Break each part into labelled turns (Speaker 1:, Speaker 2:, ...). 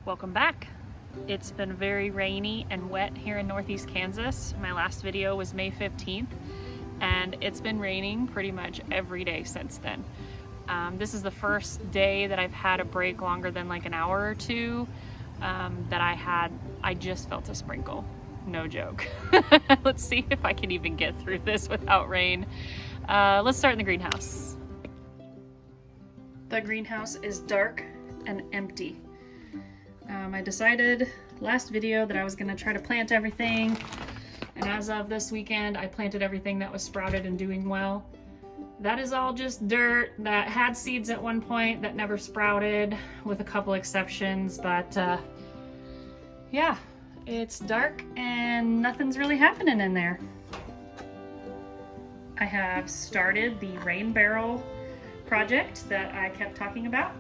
Speaker 1: Welcome back. It's been very rainy and wet here in Northeast Kansas. My last video was May 15th and it's been raining pretty much every day since then. This is the first day that I've had a break longer than like an hour or two that I just felt a sprinkle. No joke. Let's see if I can even get through this without rain. Let's start in the greenhouse. The greenhouse is dark and empty. I decided last video that I was gonna try to plant everything, and as of this weekend I planted everything that was sprouted and doing well. That is all just dirt that had seeds at one point that never sprouted, with a couple exceptions, but yeah, it's dark and nothing's really happening in there. I have started the rain barrel project that I kept talking about.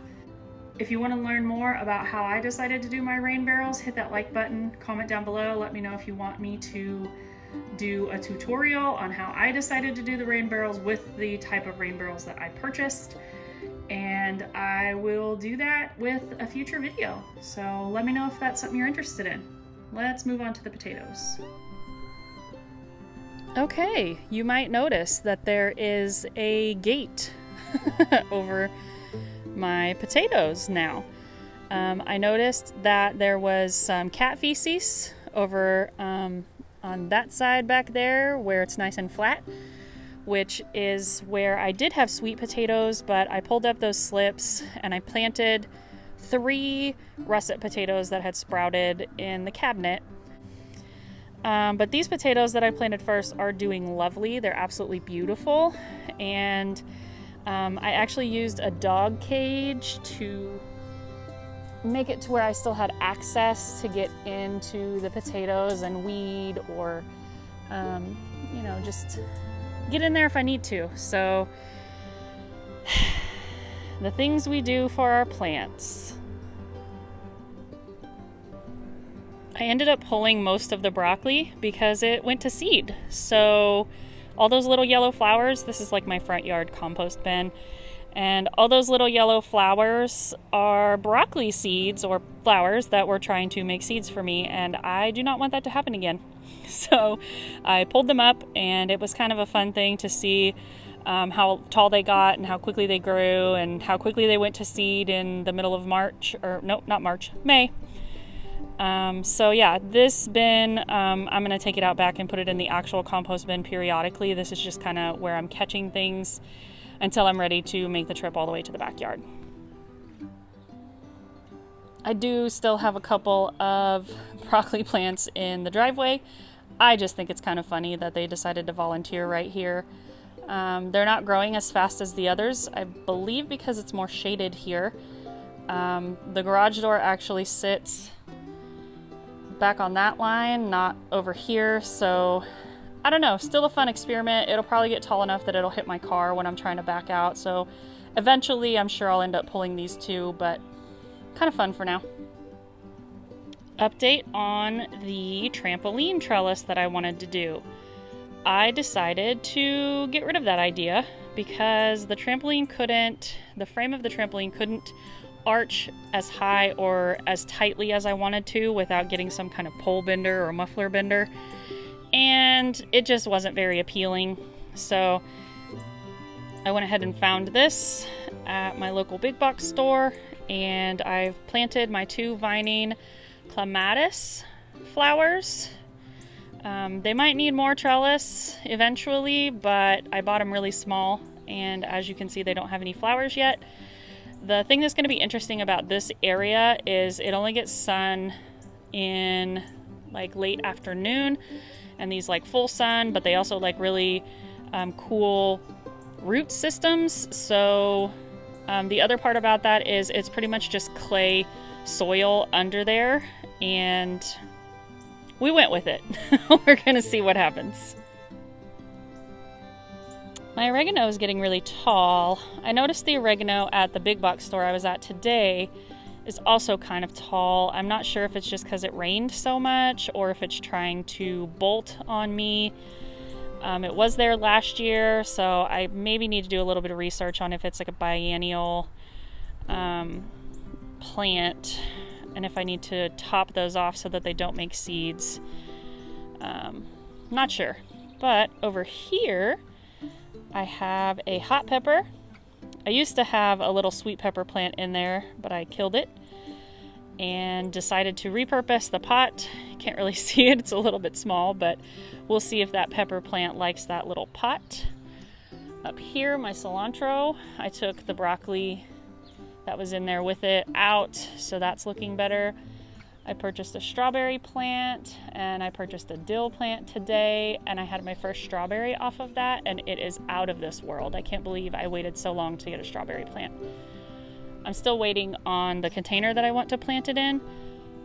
Speaker 1: If you want to learn more about how I decided to do my rain barrels, hit that like button, comment down below, let me know if you want me to do a tutorial on how I decided to do the rain barrels with the type of rain barrels that I purchased, and I will do that with a future video. So let me know if that's something you're interested in. Let's move on to the potatoes. Okay, you might notice that there is a gate over my potatoes now. I noticed that there was some cat feces over on that side back there where it's nice and flat, which is where I did have sweet potatoes, but I pulled up those slips and I planted 3 russet potatoes that had sprouted in the cabinet. But these potatoes that I planted first are doing lovely. They're absolutely beautiful, and I actually used a dog cage to make it to where I still had access to get into the potatoes and weed, or you know, just get in there if I need to. So the things we do for our plants. I ended up pulling most of the broccoli because it went to seed. So all those little yellow flowers, this is like my front yard compost bin, and all those little yellow flowers are broccoli seeds or flowers that were trying to make seeds for me, and I do not want that to happen again. So I pulled them up, and it was kind of a fun thing to see how tall they got and how quickly they grew and how quickly they went to seed in the middle of March, or no, not March, May. So yeah, this bin, I'm going to take it out back and put it in the actual compost bin periodically. This is just kind of where I'm catching things until I'm ready to make the trip all the way to the backyard. I do still have a couple of broccoli plants in the driveway. I just think it's kind of funny that they decided to volunteer right here. They're not growing as fast as the others, I believe because it's more shaded here. The garage door actually sits back on that line, not over here, so I don't know, still a fun experiment. It'll probably get tall enough that it'll hit my car when I'm trying to back out, so eventually I'm sure I'll end up pulling these too, but kind of fun for now. Update on the trampoline trellis that I wanted to do. I decided to get rid of that idea because the frame of the trampoline couldn't arch as high or as tightly as I wanted to without getting some kind of pole bender or muffler bender, and it just wasn't very appealing. So I went ahead and found this at my local big box store, and I've planted my 2 vining clematis flowers. They might need more trellis eventually, but I bought them really small, and as you can see, they don't have any flowers yet. The thing that's going to be interesting about this area is it only gets sun in like late afternoon and these like full sun, but they also like really cool root systems. So the other part about that is it's pretty much just clay soil under there, and we went with it. We're going to see what happens. My oregano is getting really tall. I noticed the oregano at the big box store I was at today is also kind of tall. I'm not sure if it's just because it rained so much or if it's trying to bolt on me. It was there last year, so I maybe need to do a little bit of research on if it's like a biennial plant. and if I need to top those off so that they don't make seeds. Not sure. But over here, I have a hot pepper. I used to have a little sweet pepper plant in there, but I killed it and decided to repurpose the pot. Can't really see it, it's a little bit small, but we'll see if that pepper plant likes that little pot. Up here, my cilantro, I took the broccoli that was in there with it out, so that's looking better. I purchased a strawberry plant and I purchased a dill plant today, and I had my first strawberry off of that, and it is out of this world. I can't believe I waited so long to get a strawberry plant. I'm still waiting on the container that I want to plant it in,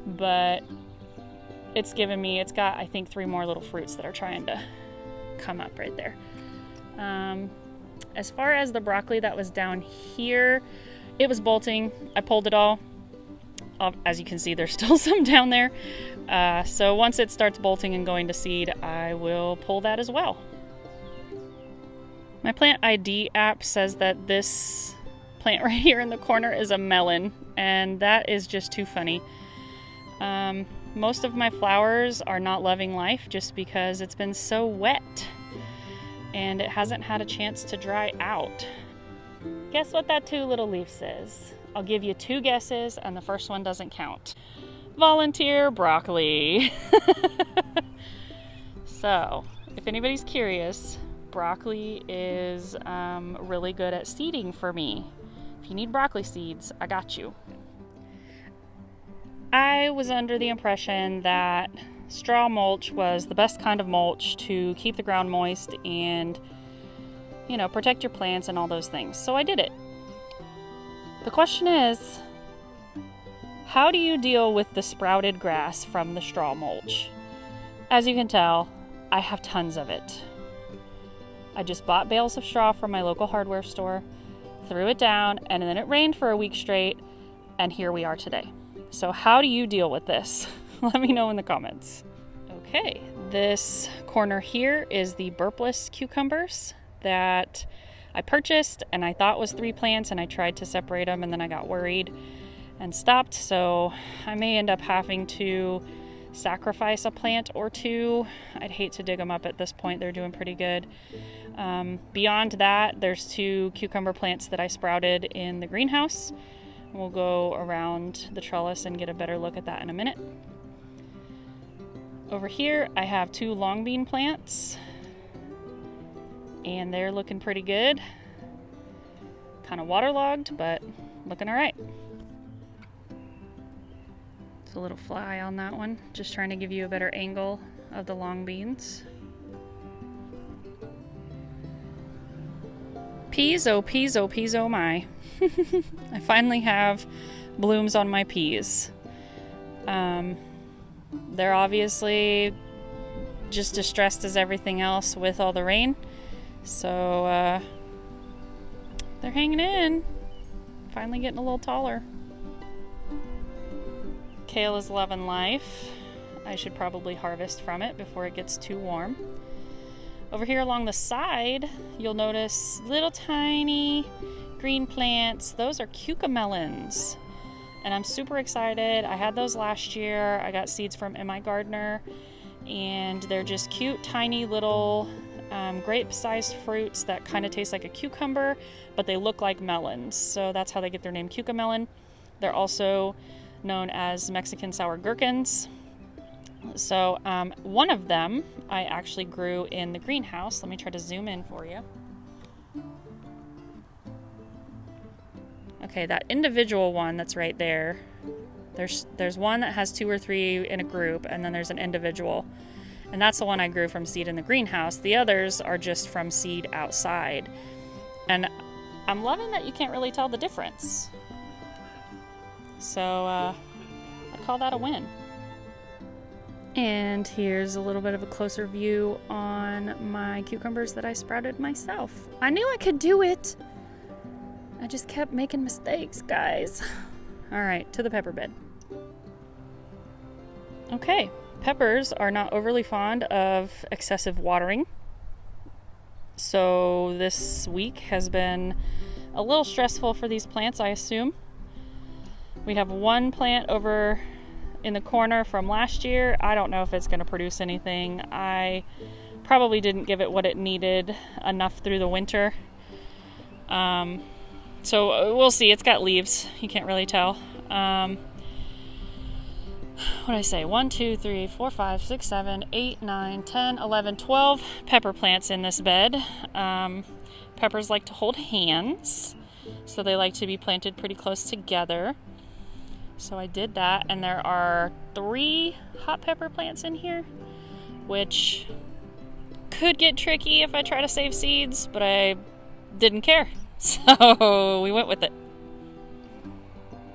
Speaker 1: but it's got I think 3 more little fruits that are trying to come up right there. As far as the broccoli that was down here, it was bolting. I pulled it all. As you can see, there's still some down there. So once it starts bolting and going to seed, I will pull that as well. My plant ID app says that this plant right here in the corner is a melon, and that is just too funny. Most of my flowers are not loving life just because it's been so wet and it hasn't had a chance to dry out. Guess what that 2 little leaves is? I'll give you 2 guesses, and the first one doesn't count. Volunteer broccoli. So, if anybody's curious, broccoli is really good at seeding for me. If you need broccoli seeds, I got you. I was under the impression that straw mulch was the best kind of mulch to keep the ground moist and, protect your plants and all those things. So I did it. The question is, how do you deal with the sprouted grass from the straw mulch? As you can tell, I have tons of it. I just bought bales of straw from my local hardware store, threw it down, and then it rained for a week straight, and here we are today. So how do you deal with this? Let me know in the comments. Okay, this corner here is the Burpless Cucumbers that I purchased and I thought was 3 plants, and I tried to separate them and then I got worried and stopped, so I may end up having to sacrifice a plant or 2. I'd hate to dig them up at this point. They're doing pretty good. Beyond that, there's 2 cucumber plants that I sprouted in the greenhouse. We'll go around the trellis and get a better look at that in a minute. Over here, I have 2 long bean plants, and they're looking pretty good. Kind of waterlogged, but looking all right. There's a little fly on that one, just trying to give you a better angle of the long beans. Peas, oh peas, oh peas, oh my. I finally have blooms on my peas. They're obviously just distressed as everything else with all the rain. So they're hanging in. Finally getting a little taller. Kale is loving life. I should probably harvest from it before it gets too warm. Over here along the side, you'll notice little tiny green plants. Those are cucamelons, and I'm super excited. I had those last year. I got seeds from M.I. Gardener, and they're just cute, tiny little grape-sized fruits that kind of taste like a cucumber, but they look like melons. So that's how they get their name, cucamelon. They're also known as Mexican sour gherkins. So one of them I actually grew in the greenhouse. Let me try to zoom in for you. Okay, that individual one that's right there, there's one that has 2 or 3 in a group, and then there's an individual, and that's the one I grew from seed in the greenhouse. The others are just from seed outside, and I'm loving that you can't really tell the difference. So I call that a win. And here's a little bit of a closer view on my cucumbers that I sprouted myself. I knew I could do it. I just kept making mistakes, guys. All right, to the pepper bed. Okay, peppers are not overly fond of excessive watering. So this week has been a little stressful for these plants, I assume. We have one plant over in the corner from last year. I don't know if it's going to produce anything. I probably didn't give it what it needed enough through the winter. So we'll see. It's got leaves. You can't really tell. What did I say? 1, 2, 3, 4, 5, 6, 7, 8, 9, 10, 11, 12 pepper plants in this bed. Peppers like to hold hands, so they like to be planted pretty close together. So I did that, and there are 3 hot pepper plants in here, which could get tricky if I try to save seeds, but I didn't care, so we went with it.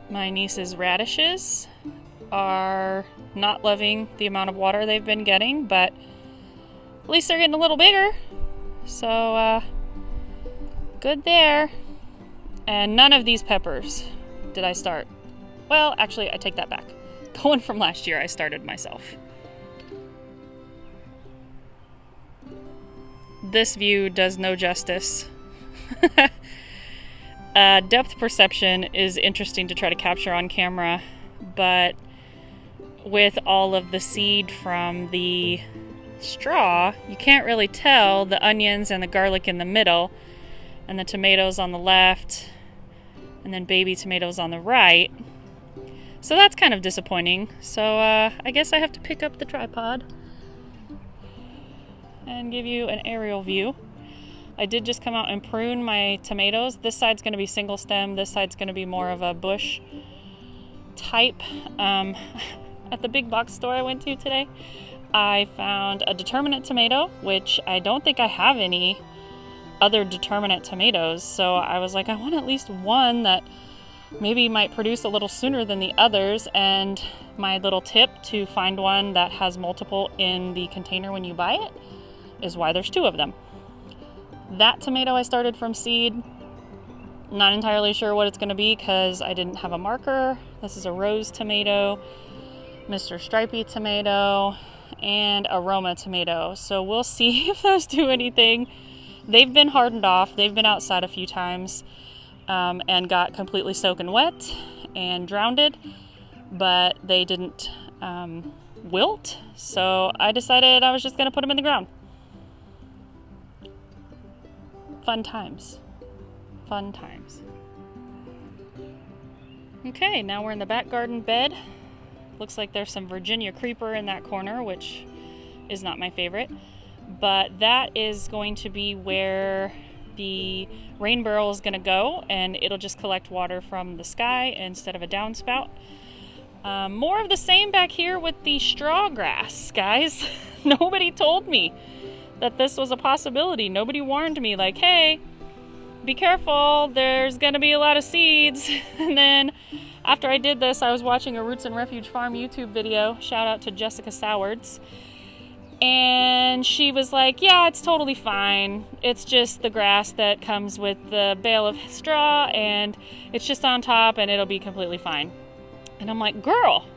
Speaker 1: My niece's radishes are not loving the amount of water they've been getting, but at least they're getting a little bigger, so good there. And none of these peppers did I start. Well, actually, I take that back. The one from last year I started myself. This view does no justice. Depth perception is interesting to try to capture on camera, but with all of the seed from the straw, you can't really tell the onions and the garlic in the middle, and the tomatoes on the left, and then baby tomatoes on the right. So that's kind of disappointing. So I guess I have to pick up the tripod and give you an aerial view. I did just come out and prune my tomatoes. This side's going to be single stem. This side's going to be more of a bush type. At the big box store I went to today, I found a determinate tomato, which I don't think I have any other determinate tomatoes. So I was like, I want at least one that maybe might produce a little sooner than the others. And my little tip to find one that has multiple in the container when you buy it is why there's 2 of them. That tomato I started from seed. Not entirely sure what it's going to be because I didn't have a marker. This is a rose tomato, Mr. Stripey tomato, and aroma tomato. So we'll see if those do anything. They've been hardened off. They've been outside a few times and got completely soaking wet and drowned, but they didn't wilt. So I decided I was just going to put them in the ground. Fun times. Fun times. Okay, now we're in the back garden bed. Looks like there's some Virginia creeper in that corner, which is not my favorite. But that is going to be where the rain barrel is going to go, and it'll just collect water from the sky instead of a downspout. More of the same back here with the straw grass, guys. Nobody told me that this was a possibility. Nobody warned me, like, hey, be careful, there's gonna be a lot of seeds. And then after I did this, I was watching a Roots and Refuge Farm YouTube video. Shout out to Jessica Sowards. And she was like, yeah, it's totally fine. It's just the grass that comes with the bale of straw, and it's just on top, and it'll be completely fine. And I'm like, girl,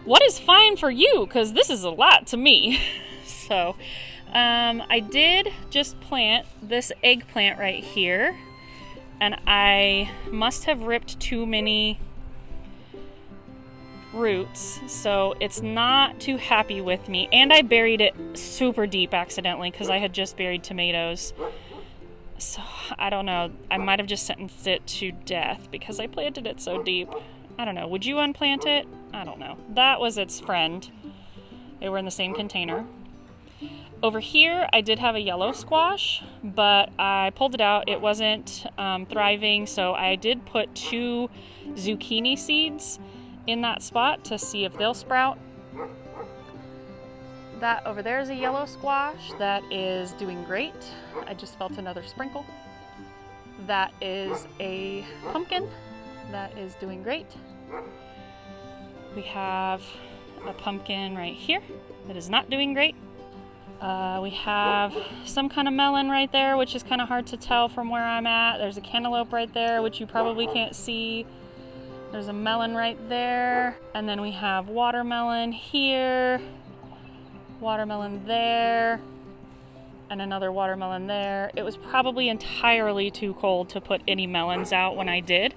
Speaker 1: what is fine for you? Because this is a lot to me. So I did just plant this eggplant right here, and I must have ripped too many roots, so it's not too happy with me. And I buried it super deep accidentally because I had just buried tomatoes. So I don't know, I might have just sentenced it to death because I planted it so deep. I don't know, would you unplant it? I don't know. That was its friend. They were in the same container. Over here, I did have a yellow squash, but I pulled it out. It wasn't thriving, so I did put 2 zucchini seeds in that spot to see if they'll sprout. That over there is a yellow squash that is doing great. I just felt another sprinkle. That is a pumpkin that is doing great. We have a pumpkin right here that is not doing great. We have some kind of melon right there, which is kind of hard to tell from where I'm at. There's a cantaloupe right there, which you probably can't see. There's a melon right there. And then we have watermelon here, watermelon there, and another watermelon there. It was probably entirely too cold to put any melons out when I did,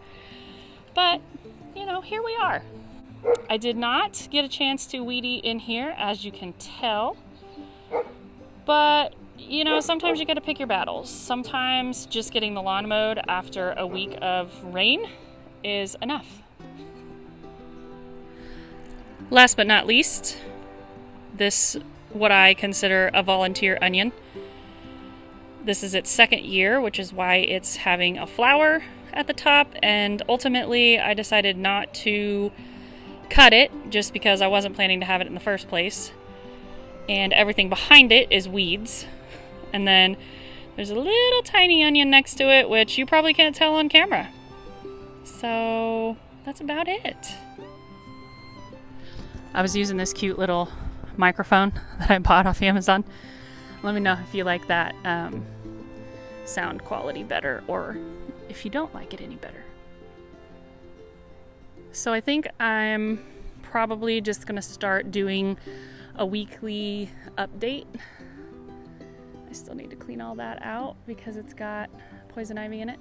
Speaker 1: but you know, here we are. I did not get a chance to weed eat in here, as you can tell. But, you know, sometimes you gotta pick your battles. Sometimes just getting the lawn mowed after a week of rain is enough. Last but not least, this, what I consider a volunteer onion. This is its second year, which is why it's having a flower at the top, and ultimately I decided not to cut it just because I wasn't planning to have it in the first place. And everything behind it is weeds. And then there's a little tiny onion next to it, which you probably can't tell on camera. So that's about it. I was using this cute little microphone that I bought off Amazon. Let me know if you like that sound quality better, or if you don't like it any better. So I think I'm probably just gonna start doing a weekly update. I still need to clean all that out because it's got poison ivy in it.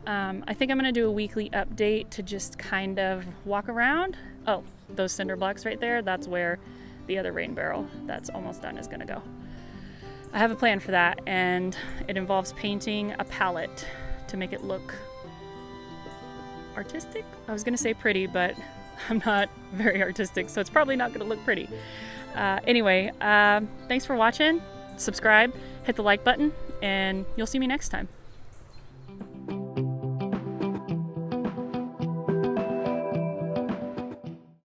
Speaker 1: I think I'm gonna do a weekly update to just kind of walk around. Oh, those cinder blocks right there, that's where the other rain barrel that's almost done is gonna go. I have a plan for that, and it involves painting a palette to make it look artistic. I was gonna say pretty, but I'm not very artistic, so it's probably not gonna look pretty. Anyway, thanks for watching. Subscribe, hit the like button, and you'll see me next time.